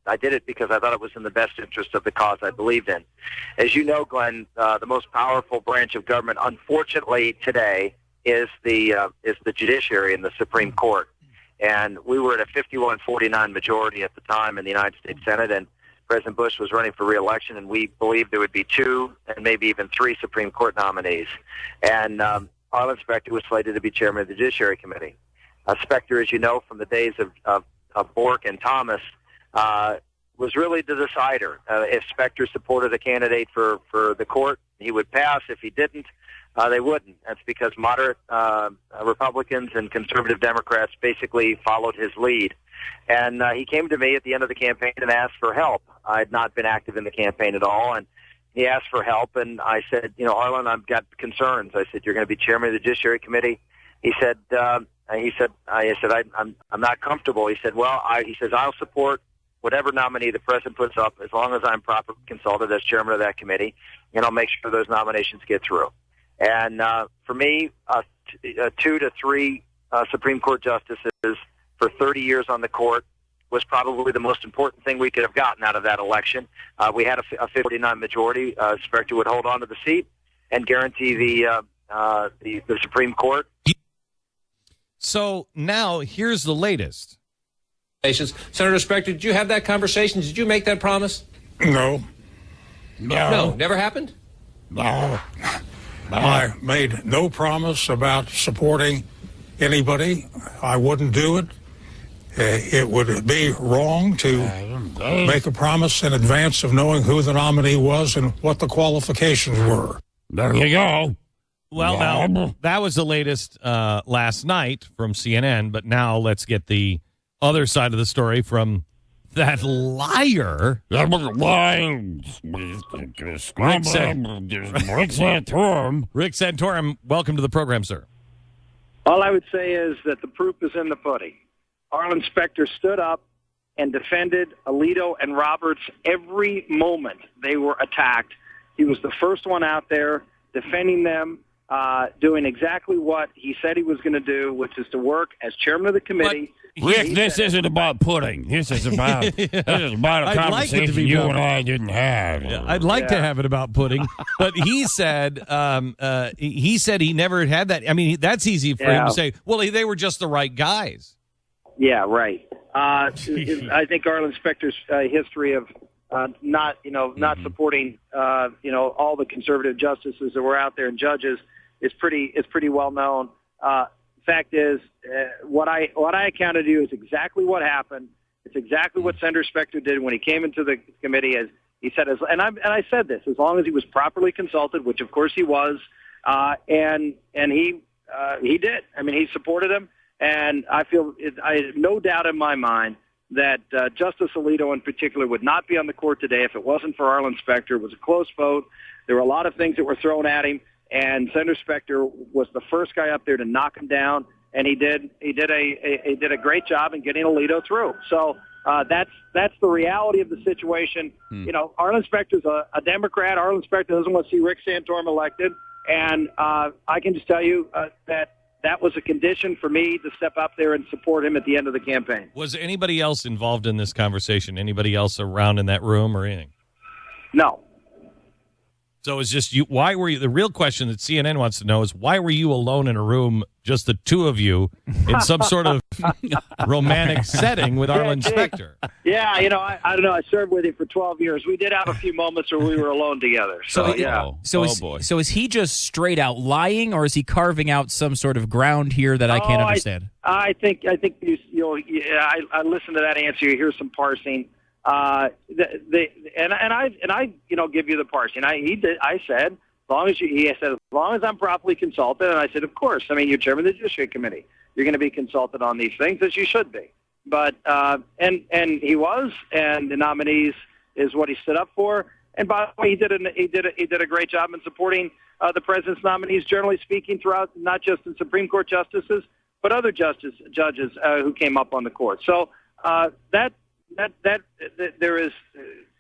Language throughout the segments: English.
I did it because I thought it was in the best interest of the cause I believed in. As you know, Glenn, the most powerful branch of government, unfortunately, today is the judiciary in the Supreme Court. And we were at a 51-49 majority at the time in the United States Senate, and President Bush was running for re-election, and we believed there would be 2 and maybe even 3 Supreme Court nominees. And Arlen Specter was slated to be chairman of the Judiciary Committee. Specter, as you know, from the days of Bork and Thomas, was really the decider. If Specter supported a candidate for the court, he would pass. If he didn't, they wouldn't. That's because moderate Republicans and conservative Democrats basically followed his lead. And he came to me at the end of the campaign and asked for help. I had not been active in the campaign at all, and he asked for help. And I said, Arlen, I've got concerns. I said, you're going to be chairman of the Judiciary Committee. He said, I'm not comfortable. He said, I'll support whatever nominee the president puts up as long as I'm properly consulted as chairman of that committee, and I'll make sure those nominations get through. And for me, 2 to 3 Supreme Court justices for 30 years on the court was probably the most important thing we could have gotten out of that election. We had a 49 majority. Specter would hold on to the seat and guarantee the Supreme Court. So now here's the latest. Senator Specter, did you have that conversation? Did you make that promise? No. No, never happened? No. I made no promise about supporting anybody. I wouldn't do it. It would be wrong to make a promise in advance of knowing who the nominee was and what the qualifications were. There you go. Well, now, that was the latest last night from CNN, but now let's get the other side of the story from that liar. That was lying. Rick Santorum. Rick Santorum, welcome to the program, sir. All I would say is that the proof is in the pudding. Arlen Specter stood up and defended Alito and Roberts every moment they were attacked. He was the first one out there defending them, doing exactly what he said he was going to do, which is to work as chairman of the committee. Rick, this isn't about pudding. This is about a conversation you and I didn't have. Yeah, I'd like to have it about pudding, but he said he never had that. I mean, that's easy for him to say. Well, they were just the right guys. Yeah, right. I think Arlen Specter's history of not supporting all the conservative justices that were out there and judges is pretty well known. Fact is, what I accounted to is exactly what happened. It's exactly what Senator Specter did when he came into the committee. As he said, and I said this, as long as he was properly consulted, which of course he was, and he did. I mean, he supported him, and I have no doubt in my mind that Justice Alito in particular would not be on the court today if it wasn't for Arlen Specter. It was a close vote. There were a lot of things that were thrown at him, and Senator Specter was the first guy up there to knock him down, and he did a great job in getting Alito through. So that's the reality of the situation. Arlen Specter's a Democrat. Arlen Specter doesn't want to see Rick Santorum elected, and I can just tell you that was a condition for me to step up there and support him at the end of the campaign. Was anybody else involved in this conversation? Anybody else around in that room or anything? No. So it's just you. Why were you? The real question that CNN wants to know is why were you alone in a room, just the two of you, in some sort of romantic setting with Arlen Specter? Yeah, I don't know. I served with him for 12 years. We did have a few moments where we were alone together. So yeah. So is he just straight out lying, or is he carving out some sort of ground here that I can't understand? I think I listen to that answer. You hear some parsing. I give you the parsing. I said, as long as I'm properly consulted, and I said, of course. I mean, you're chairman of the Judiciary Committee. You're going to be consulted on these things, as you should be. But and he was, and the nominees is what he stood up for. And by the way, he did a great job in supporting the president's nominees, generally speaking, throughout, not just in Supreme Court justices, but other judges who came up on the court. So that there is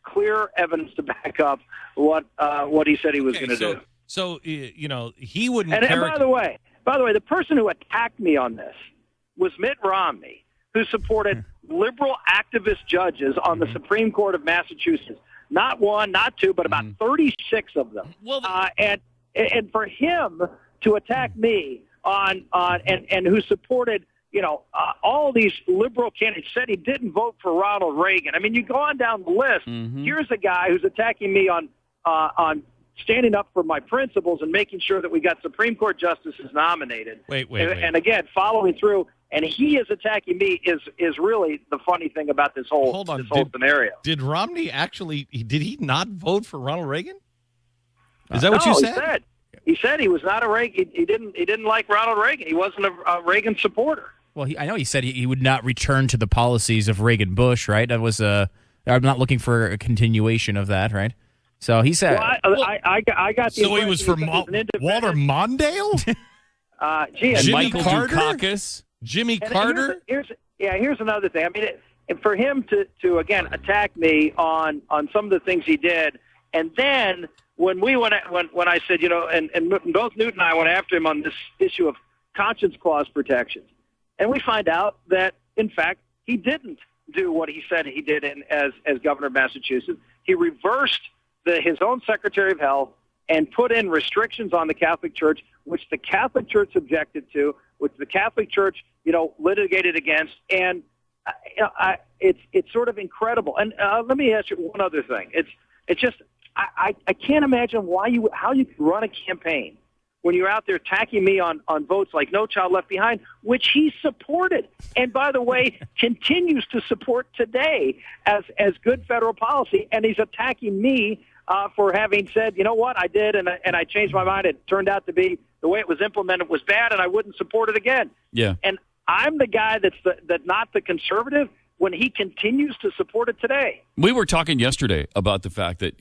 clear evidence to back up what he said he was going to do. So he wouldn't. And by the way, the person who attacked me on this was Mitt Romney, who supported liberal activist judges on the Supreme Court of Massachusetts. Not one, not two, but about 36 of them. Well, and for him to attack me and who supported all these liberal candidates, said he didn't vote for Ronald Reagan. I mean, you go on down the list. Here's a guy who's attacking me on standing up for my principles and making sure that we got Supreme Court justices nominated. Wait. And again, following through. And he is attacking me is really the funny thing about this whole scenario. Did Romney did he not vote for Ronald Reagan? Is that what you said? He said he was not a Reagan. He didn't like Ronald Reagan. He wasn't a Reagan supporter. Well, I know he said he would not return to the policies of Reagan Bush, right? That was I'm not looking for a continuation of that, right? So he said. Well, I got the. So he was for Walter Mondale. Jimmy Michael Carter? Dukakis. Jimmy Carter. Here's another thing. I mean, and for him to again attack me on some of the things he did, and then when I said, and both Newt and I went after him on this issue of conscience clause protections, and we find out that in fact he didn't do what he said he did as governor of Massachusetts. He reversed his own Secretary of Health and put in restrictions on the Catholic Church, which the Catholic Church objected to, which the Catholic Church, litigated against, and it's sort of incredible. And let me ask you one other thing. It's just I can't imagine how you can run a campaign when you're out there attacking me on votes like No Child Left Behind, which he supported, and by the way, continues to support today as good federal policy, and he's attacking me for having said, you know what, I did, and I changed my mind. It turned out to be the way it was implemented was bad, and I wouldn't support it again. Yeah. And I'm the guy that's not the conservative when he continues to support it today. we were talking yesterday about the fact that,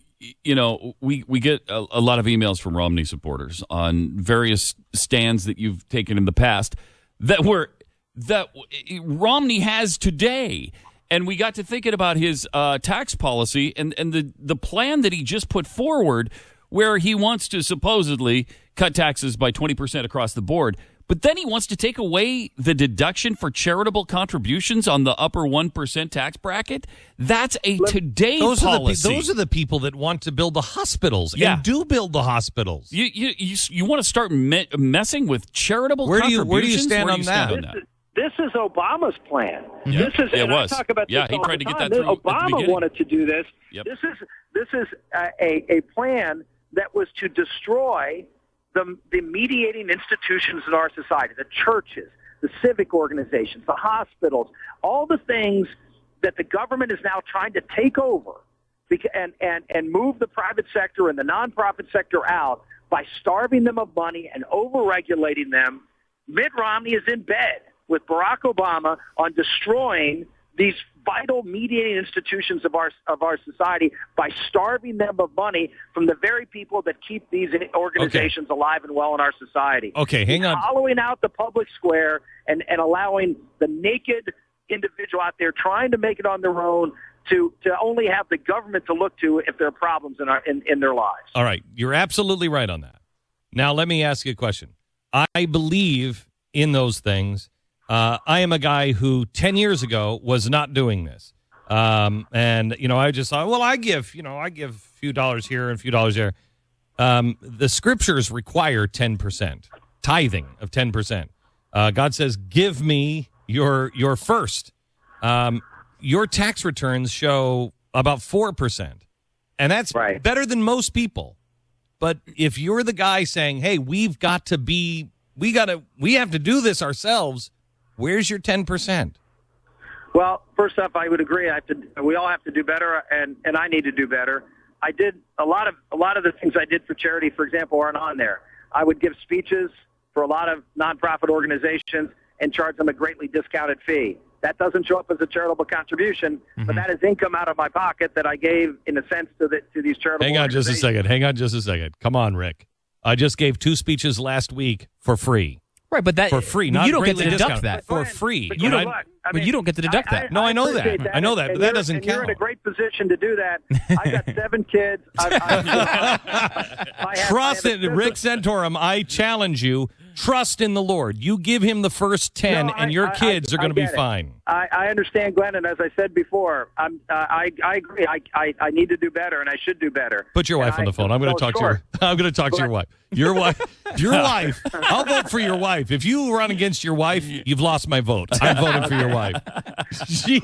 we get a lot of emails from Romney supporters on various stands that you've taken in the past that Romney has today. And we got to thinking about his tax policy and the plan that he just put forward, where he wants to supposedly cut taxes by 20% across the board. But then he wants to take away the deduction for charitable contributions on the upper 1% tax bracket. That's a today policy. Those are the people that want to build the hospitals and do build the hospitals. You want to start messing with charitable contributions? Where do you stand on that? This is Obama's plan. Yeah. This is, it and was. I talk about this he all tried the to get time. that through. Obama wanted to do this. Yep. This is a plan that was to destroy the mediating institutions in our society, the churches, the civic organizations, the hospitals, all the things that the government is now trying to take over and move the private sector and the nonprofit sector out by starving them of money and over-regulating them. Mitt Romney is in bed with Barack Obama on destroying these vital mediating institutions of our society by starving them of money from the very people that keep these organizations alive and well in our society. Okay, hang on. Hollowing out the public square and allowing the naked individual out there trying to make it on their own to only have the government to look to if there are problems in their lives. All right, you're absolutely right on that. Now, let me ask you a question. I believe in those things. I am a guy who 10 years ago was not doing this. And, I just thought, well, I give a few dollars here and a few dollars there. The scriptures require 10%, tithing of 10%. God says, give me your first. Your tax returns show about 4%. And that's right. Better than most people. But if you're the guy saying, hey, we have to do this ourselves, where's your 10%? Well, first off, I would agree. We all have to do better, and I need to do better. I did a lot of the things I did for charity, for example, aren't on there. I would give speeches for a lot of nonprofit organizations and charge them a greatly discounted fee. That doesn't show up as a charitable contribution, but that is income out of my pocket that I gave, in a sense, to these charitable Hang on just a second. Come on, Rick. I just gave 2 speeches last week for free. Right, but that for free, not you don't get to greatly deduct discounted. that For free. But you don't get to deduct that. No, I know that. appreciate I know that, but that doesn't and count. You're in a great position to do that. I got 7 kids. Trust it, Rick Santorum. I challenge you trust in the Lord. You give him the first 10, and your kids are going to be fine. I understand, Glenn, and as I said before, I agree. I need to do better, and I should do better. Put your wife on the phone. I'm going to talk to her. I'm going to talk to your wife. Your wife. Your wife. I'll vote for your wife. If you run against your wife, you've lost my vote. I'm voting for your wife. She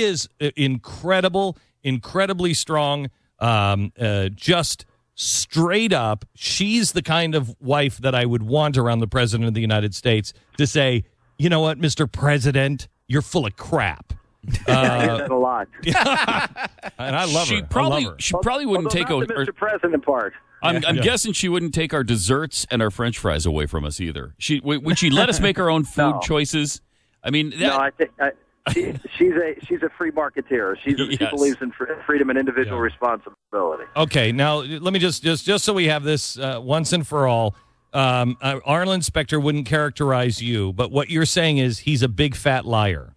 is incredible, incredibly strong. Just straight up, she's the kind of wife that I would want around the president of the United States to say, you know what, Mr. President, you're full of crap. I hear that a lot. And I love her. She probably wouldn't take the Mr. President part. I'm guessing she wouldn't take our desserts and our French fries away from us either. Would she let us make our own food choices? I mean, I think she's a free marketeer. She believes in freedom and individual responsibility. Okay, now let me just so we have this once and for all. Arlen Specter wouldn't characterize you, but what you're saying is he's a big fat liar.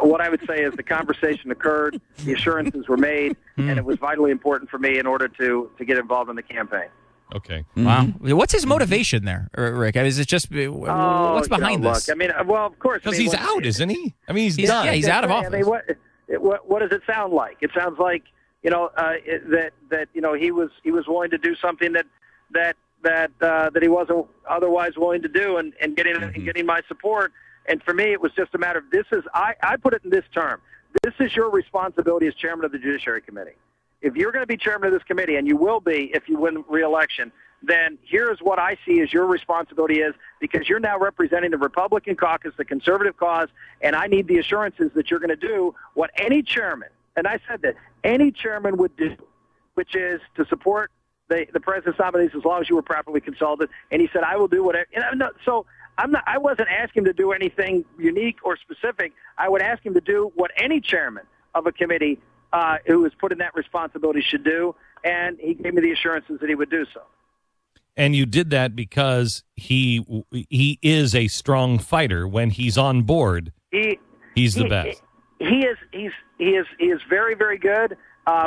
What I would say is the conversation occurred, the assurances were made, and it was vitally important for me in order to get involved in the campaign. Okay. Wow. What's his motivation there, Rick? Is it just what's behind this? Look, I mean, well, of course, because he's out, isn't he? I mean, he's done. Yeah, he's out of office. I mean, what does it sound like? It sounds like that he was willing to do something that he wasn't otherwise willing to do, and getting my support. And for me, it was just a matter of I put it in this term. This is your responsibility as chairman of the Judiciary Committee. If you're going to be chairman of this committee, and you will be if you win re-election, then here's what I see as your responsibility is, because you're now representing the Republican caucus, the conservative cause, and I need the assurances that you're going to do what any chairman, and I said that, any chairman would do, which is to support the president's nominees as long as you were properly consulted. And he said, I will do whatever. I wasn't asking him to do anything unique or specific. I would ask him to do what any chairman of a committee who is put in that responsibility should do, and he gave me the assurances that he would do so. And you did that because he is a strong fighter. When he's on board, he's the best. He is very, very good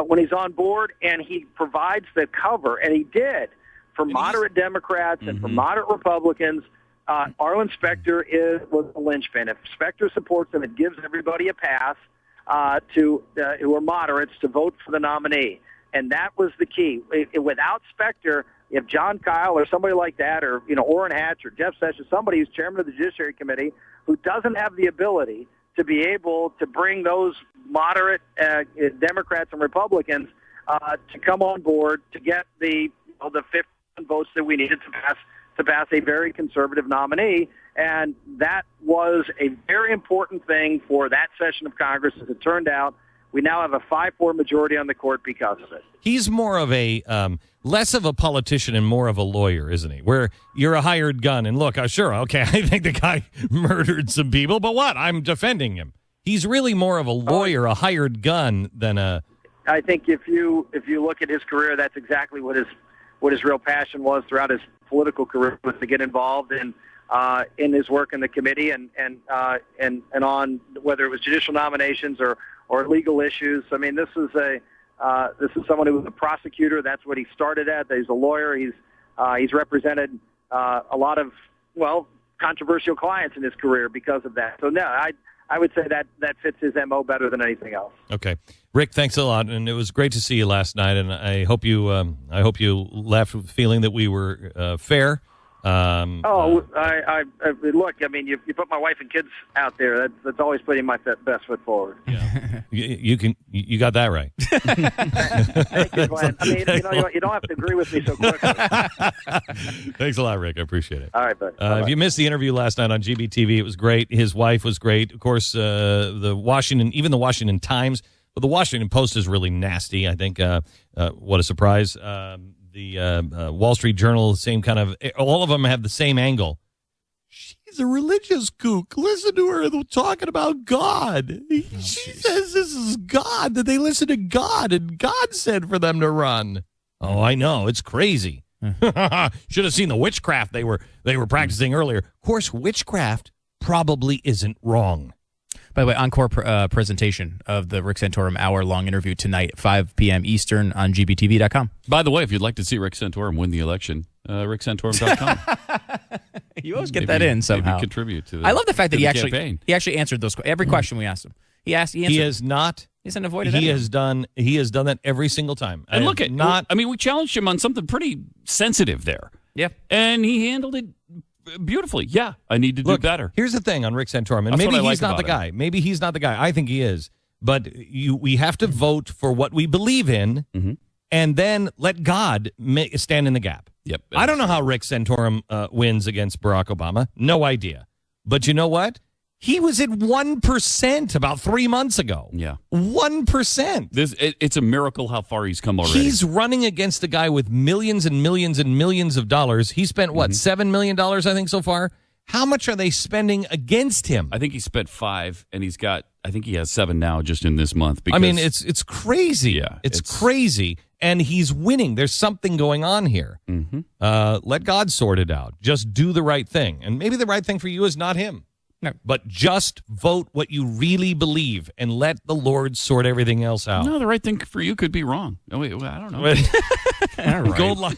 when he's on board, and he provides the cover, and he did for moderate Democrats and for moderate Republicans. Arlen Specter was the linchpin. If Specter supports him, it gives everybody a pass who are moderates to vote for the nominee. And that was the key. Without Specter, if John Kyle or somebody like that, or Orrin Hatch or Jeff Sessions, somebody who's chairman of the Judiciary Committee, who doesn't have the ability to be able to bring those moderate Democrats and Republicans to come on board to get the 50 votes that we needed to pass a very conservative nominee. And that was a very important thing for that session of Congress. As it turned out, we now have a 5-4 majority on the court because of it. He's more of a less of a politician and more of a lawyer, isn't he? Where you're a hired gun, and look, sure, okay, I think the guy murdered some people, but what? I'm defending him. He's really more of a lawyer, a hired gun, than a. I think if you look at his career, that's exactly what his real passion was throughout his political career, was to get involved in his work in the committee and on whether it was judicial nominations or legal issues. I mean, this is someone who was a prosecutor. That's what he started at. He's a lawyer. He's represented a lot of controversial clients in his career because of that. So no, I would say that fits his MO better than anything else. Okay, Rick, thanks a lot, and it was great to see you last night. And I hope you left feeling that we were fair. Look, I mean, you put my wife and kids out there. That's always putting my best foot forward. Yeah. you got that right. Thank you, Glenn. I mean, you don't have to agree with me so quickly. Thanks a lot, Rick. I appreciate it. All right, bud. If you missed the interview last night on GBTV, it was great. His wife was great. Of course, the Washington Times, but the Washington Post is really nasty. I think. What a surprise. The Wall Street Journal, same kind of, all of them have the same angle. She's a religious kook. Listen to her talking about God. She says this is God, that they listen to God, and God said for them to run. Oh, I know. It's crazy. Should have seen the witchcraft they were practicing earlier. Of course, witchcraft probably isn't wrong. By the way, encore presentation of the Rick Santorum hour-long interview tonight at 5 p.m. Eastern on gbtv.com. By the way, if you'd like to see Rick Santorum win the election, ricksantorum.com. You always get that in somehow. Maybe contribute to the, I love the fact that he campaign. actually answered those every question we asked him. He answered. He has not. He hasn't avoided He anything. he has done that every single time. And look at we challenged him on something pretty sensitive there. Yeah. And he handled it beautifully. Yeah, I need to do better. Here's the thing on Rick Santorum, and That's maybe what I he's like not the about guy. Maybe he's not the guy. I think he is. But we have to vote for what we believe in, and then let God stand in the gap. Yep. I don't know how Rick Santorum wins against Barack Obama. No idea. But you know what? He was at 1% about 3 months ago. Yeah. 1%. It's a miracle how far he's come already. He's running against a guy with millions and millions and millions of dollars. He spent, what, $7 million, I think, so far? How much are they spending against him? I think he spent 5, and I think he has 7 now just in this month. I mean, it's crazy. Yeah, it's crazy. And he's winning. There's something going on here. Let God sort it out. Just do the right thing. And maybe the right thing for you is not him. No. But just vote what you really believe and let the Lord sort everything else out. No, the right thing for you could be wrong. Oh, wait, I don't know. All right.